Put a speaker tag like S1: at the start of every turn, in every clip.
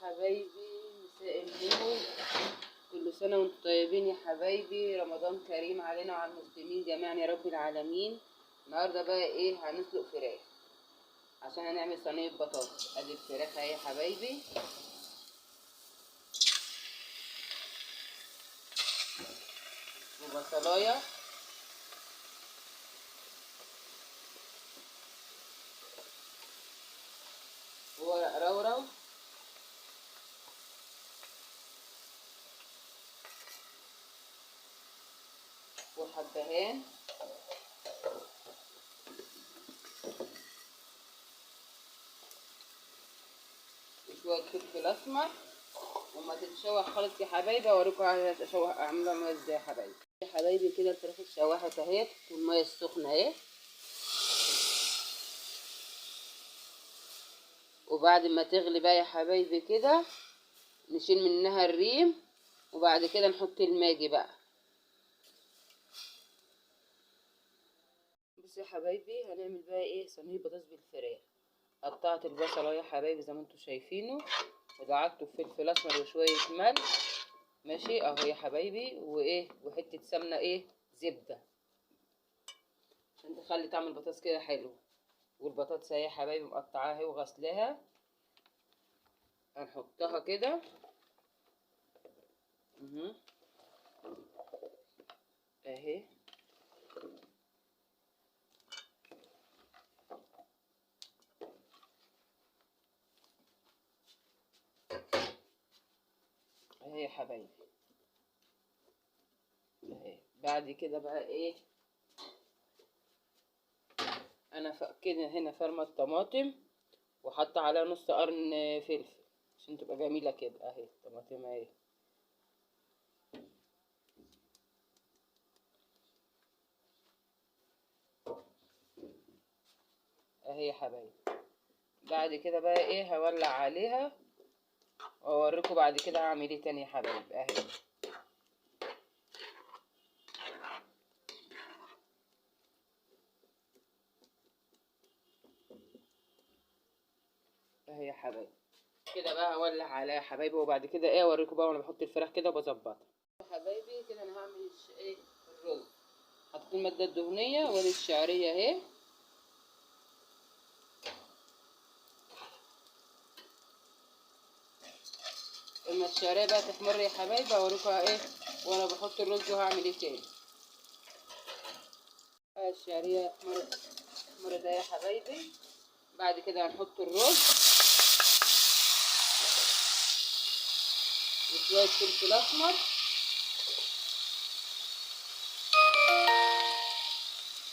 S1: حبايبي، مساء النور. كل سنة وانتم طيبين يا حبايبي. رمضان كريم علينا وعلى المسلمين جميعا يا رب العالمين. النهارده بقى ايه؟ هنسلق فراخ عشان هنعمل صينية بطاطس. ادي الفراخ اهي يا حبايبي، وبصلايه وورق رورو وحبهان وشويه فلفل اسمر. وما تتشوح خالص يا حبايبي، اوريكم اعملها ازاي يا حبايبي. يا حبايبي كده الفراخ اتشوحت اهي والميه السخنه اهي. وبعد ما تغلي بقى يا حبايبي كده نشيل منها الريم، وبعد كده نحط الماجي بقى. بصوا يا حبايبي، هنعمل بقى ايه؟ صينيه بطاطس بالفراخ. قطعت البصله يا حبايبي زي ما انتم شايفينه، ودعكته بفلفل اسمر وشويه ملح، ماشي اهو يا حبايبي، وايه، وحته سمنه ايه، زبده، عشان تخلي طعم البطاطس كده حلو. والبطاطس اهي يا حبايبي مقطعاها وغسلاها، هنحطها كده اهي. اهي يا حبايبي اهي. بعد كده بقى ايه، انا كده هنا فرمه الطماطم وحط عليها نص قرن فلفل عشان تبقى جميله كده اهي. الطماطم اهي اهي يا حبايبي. بعد كده بقى ايه، هولع عليها واوريكم بعد كده هعمل ايه تاني يا حبايبي اهي. اهي يا حبايبي كده بقى هولع عليها يا حبايبي، وبعد كده ايه اوريكم بقى وانا بحط الفراخ كده وبظبطها يا حبايبي. كده انا هعمل ايه، الرز. حطيت الماده الدهنيه وادي الشعريه اهي. لما الشعريه بقى تحمر يا حبايبي اوريكم ايه وانا بحط الرز وهعمل ايه تاني. الشعريه احمرت اهي يا حبايبي. بعد كده هنحط الرز وشويه فلفل اسمر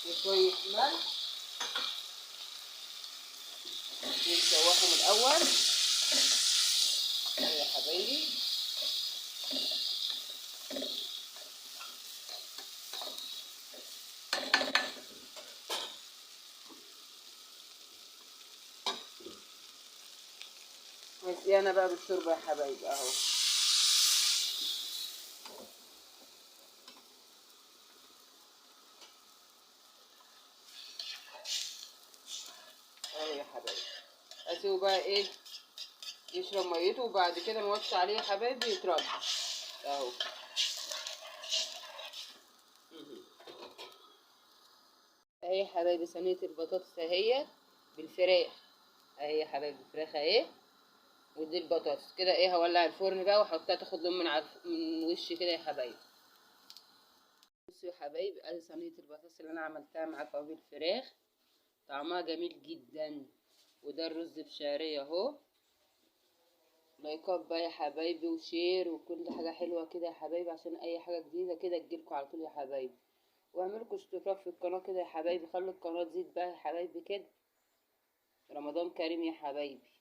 S1: وشويه ملح ونشوحهم الاول يا حبايبي. انا بقى بالشوربه يا حبايبي اهو. اهو يا حبايبي اسيبه بقى ايه يشرب ميته، وبعد كده نوطي عليه يا حبايبي يترد اهو. اهي يا حبايبي صينيه البطاطس اهي بالفراخ اهي يا حبايبي. الفراخ اهي ودي البطاطس كده ايه. هولع الفرن بقى واحطها تاخد لون من وش كده يا حبايبي. بصوا يا حبايبي، ادي صينيه البطاطس اللي انا عملتها معاكم اهو بالفراخ، طعمها جميل جدا. وده الرز بشعريه اهو. لايكات بقى يا حبايبي وشير وكل حاجه حلوه كده يا حبايبي، عشان اي حاجه جديده كده تجيلكوا على طول يا حبايبي. واعملوا اشتراك في القناه كده يا حبايبي، خلوا القناه تزيد بقى يا حبايبي كده. رمضان كريم يا حبايبي.